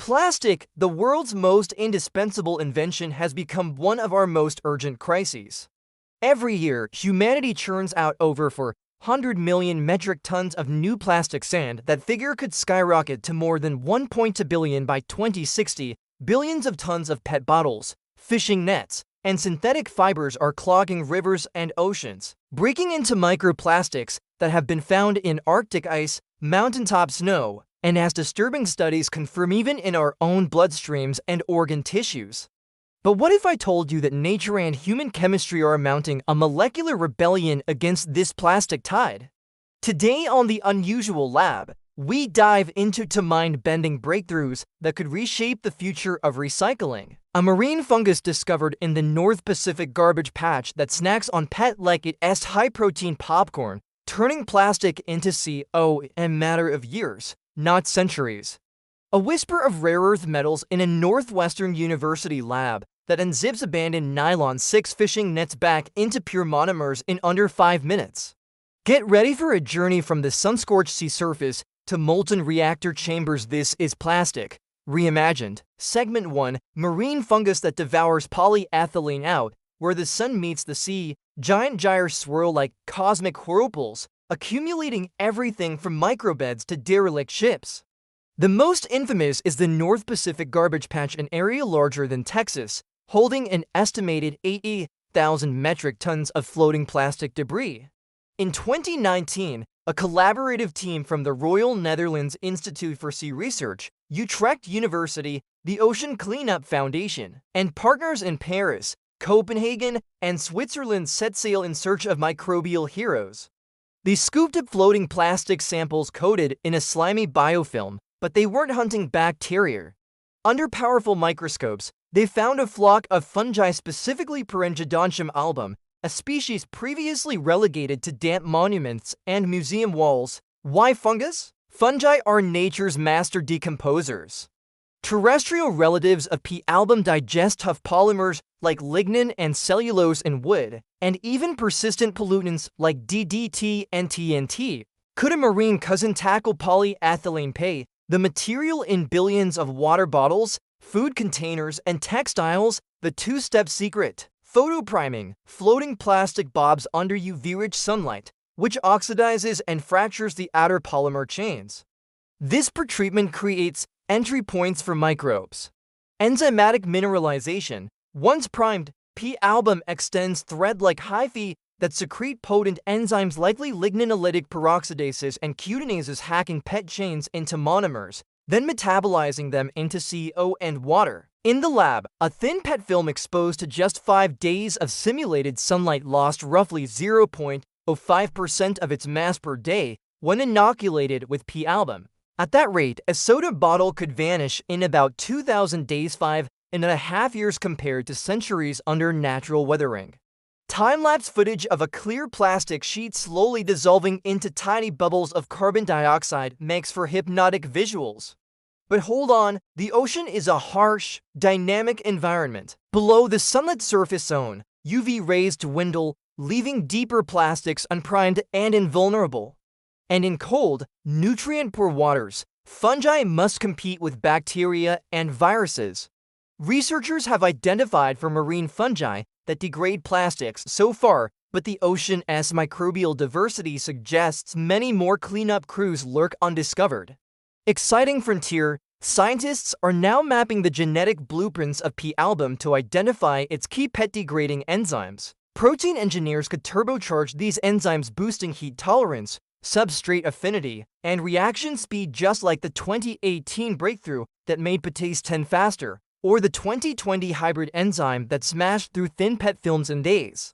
Plastic, the world's most indispensable invention, has become one of our most urgent crises. Every year, humanity churns out over 400 million metric tons of new plastic sand. That figure could skyrocket to more than 1.2 billion by 2060. Billions of tons of PET bottles, fishing nets, and synthetic fibers are clogging rivers and oceans, breaking into microplastics that have been found in Arctic ice, mountaintop snow, and as disturbing studies confirm, even in our own bloodstreams and organ tissues. But what if I told you that nature and human chemistry are mounting a molecular rebellion against this plastic tide? Today on The Unusual Lab, we dive into mind-bending breakthroughs that could reshape the future of recycling. A marine fungus discovered in the North Pacific garbage patch that snacks on PET like it's high-protein popcorn, turning plastic into CO in a matter of years, not centuries. A whisper of rare earth metals in a Northwestern University lab that unzips abandoned nylon 6 fishing nets back into pure monomers in under 5 minutes. Get ready for a journey from the sun-scorched sea surface to molten reactor chambers. This is Plastic Reimagined. Segment 1: Marine fungus that devours polyethylene out. Where the sun meets the sea, giant gyres swirl like cosmic whirlpools, accumulating everything from microbeds to derelict ships. The most infamous is the North Pacific garbage patch, an area larger than Texas, holding an estimated 80,000 metric tons of floating plastic debris. In 2019, a collaborative team from the Royal Netherlands Institute for Sea Research, Utrecht University, the Ocean Cleanup Foundation, and partners in Paris, Copenhagen, and Switzerland set sail in search of microbial heroes. They scooped up floating plastic samples coated in a slimy biofilm, but they weren't hunting bacteria. Under powerful microscopes, they found a flock of fungi, specifically Parengyodontium album, a species previously relegated to damp monuments and museum walls. Why fungus? Fungi are nature's master decomposers. Terrestrial relatives of P. album digest tough polymers like lignin and cellulose in wood, and even persistent pollutants like DDT and TNT. Could a marine cousin tackle polyethylene pay, the material in billions of water bottles, food containers, and textiles? The two-step secret: photopriming. Floating plastic bobs under UV-rich sunlight, which oxidizes and fractures the outer polymer chains. This pretreatment creates entry points for microbes. Enzymatic mineralization. Once primed, P. album extends thread-like hyphae that secrete potent enzymes, likely ligninolytic peroxidases and cutinases, hacking PET chains into monomers, then metabolizing them into CO and water. In the lab, a thin PET film exposed to just 5 days of simulated sunlight lost roughly 0.05% of its mass per day when inoculated with P. album. At that rate, a soda bottle could vanish in about 2,000 days, 5.5 years, compared to centuries under natural weathering. Time-lapse footage of a clear plastic sheet slowly dissolving into tiny bubbles of carbon dioxide makes for hypnotic visuals. But hold on, the ocean is a harsh, dynamic environment. Below the sunlit surface zone, UV rays dwindle, leaving deeper plastics unprimed and invulnerable. And in cold, nutrient-poor waters, fungi must compete with bacteria and viruses. Researchers have identified for marine fungi that degrade plastics so far, but the ocean's microbial diversity suggests many more cleanup crews lurk undiscovered. Exciting frontier: scientists are now mapping the genetic blueprints of P. album to identify its key PET-degrading enzymes. Protein engineers could turbocharge these enzymes, boosting heat tolerance, substrate affinity, and reaction speed, just like the 2018 breakthrough that made potasse 10 faster, or the 2020 hybrid enzyme that smashed through thin PET films in days.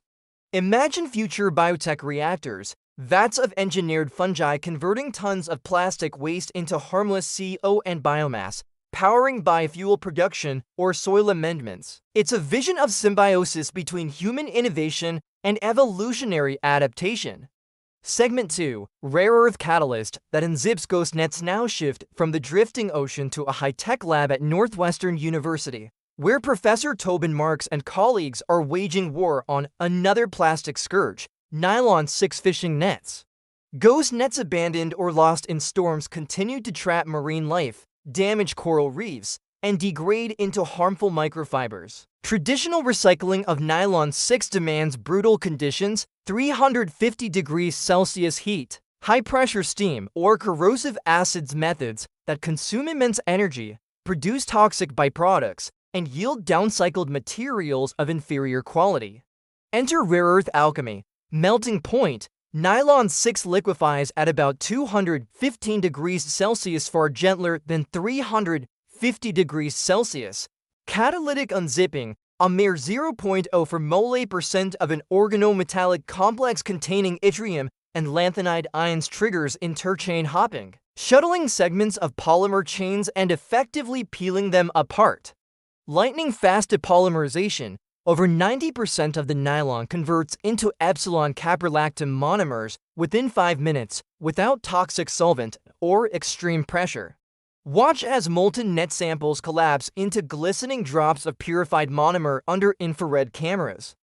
Imagine future biotech reactors, vats of engineered fungi converting tons of plastic waste into harmless CO and biomass, powering biofuel production or soil amendments. It's a vision of symbiosis between human innovation and evolutionary adaptation. Segment 2: Rare earth catalyst that unzips ghost nets. Now shift from the drifting ocean to a high-tech lab at Northwestern University, where Professor Tobin Marks and colleagues are waging war on another plastic scourge: nylon 6 fishing nets. Ghost nets abandoned or lost in storms continue to trap marine life, damage coral reefs, and degrade into harmful microfibers. Traditional recycling of nylon 6 demands brutal conditions, 350 degrees Celsius heat, high-pressure steam, or corrosive acids methods that consume immense energy, produce toxic byproducts, and yield downcycled materials of inferior quality. Enter rare earth alchemy. Melting point. Nylon 6 liquefies at about 215 degrees Celsius, far gentler than 350 degrees Celsius. Catalytic unzipping. A mere 0.04 mole% of an organometallic complex containing yttrium and lanthanide ions triggers interchain hopping, shuttling segments of polymer chains and effectively peeling them apart. Lightning-fast depolymerization. Over 90% of the nylon converts into epsilon caprolactam monomers within 5 minutes without toxic solvent or extreme pressure. Watch as molten net samples collapse into glistening drops of purified monomer under infrared cameras.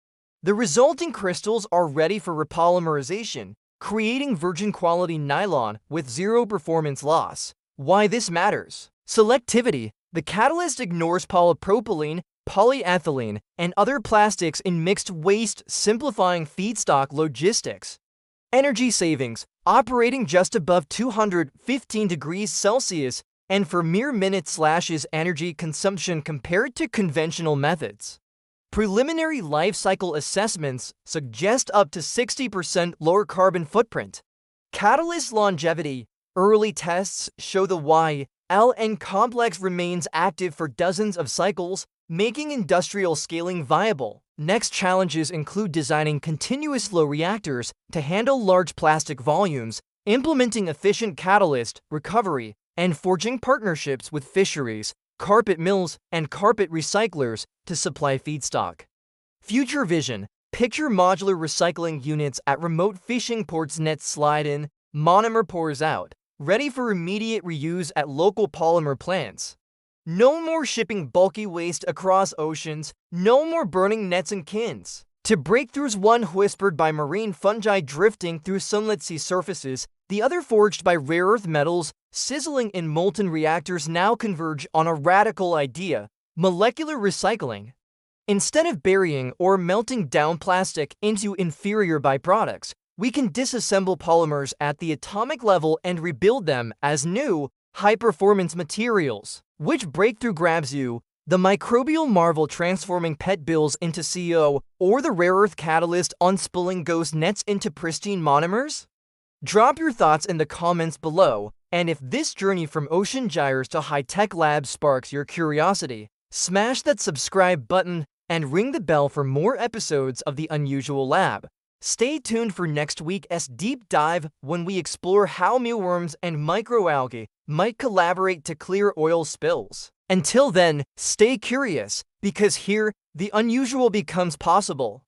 The resulting crystals are ready for repolymerization, creating virgin-quality nylon with zero performance loss. Why this matters? Selectivity. The catalyst ignores polypropylene, polyethylene, and other plastics in mixed waste, simplifying feedstock logistics. Energy savings. Operating just above 215 degrees Celsius and for mere minutes slashes energy consumption compared to conventional methods. Preliminary life cycle assessments suggest up to 60% lower carbon footprint. Catalyst longevity. Early tests show the YLN complex remains active for dozens of cycles, making industrial scaling viable. Next challenges include designing continuous flow reactors to handle large plastic volumes, implementing efficient catalyst recovery, and forging partnerships with fisheries, carpet mills, and carpet recyclers to supply feedstock. Future vision. Picture modular recycling units at remote fishing ports. Nets slide in, monomer pours out, ready for immediate reuse at local polymer plants. No more shipping bulky waste across oceans, no more burning nets and kins. To breakthroughs, one whispered by marine fungi drifting through sunlit sea surfaces, the other forged by rare earth metals sizzling in molten reactors, now converge on a radical idea: molecular recycling. Instead of burying or melting down plastic into inferior byproducts, we can disassemble polymers at the atomic level and rebuild them as new, high-performance materials. Which breakthrough grabs you? The microbial marvel transforming pet bills into CO, or the rare earth catalyst unspooling ghost nets into pristine monomers? Drop your thoughts in the comments below, and if this journey from ocean gyres to high-tech labs sparks your curiosity, smash that subscribe button and ring the bell for more episodes of The Unusual Lab. Stay tuned for next week's deep dive when we explore how mealworms and microalgae might collaborate to clear oil spills. Until then, stay curious, because here, the unusual becomes possible.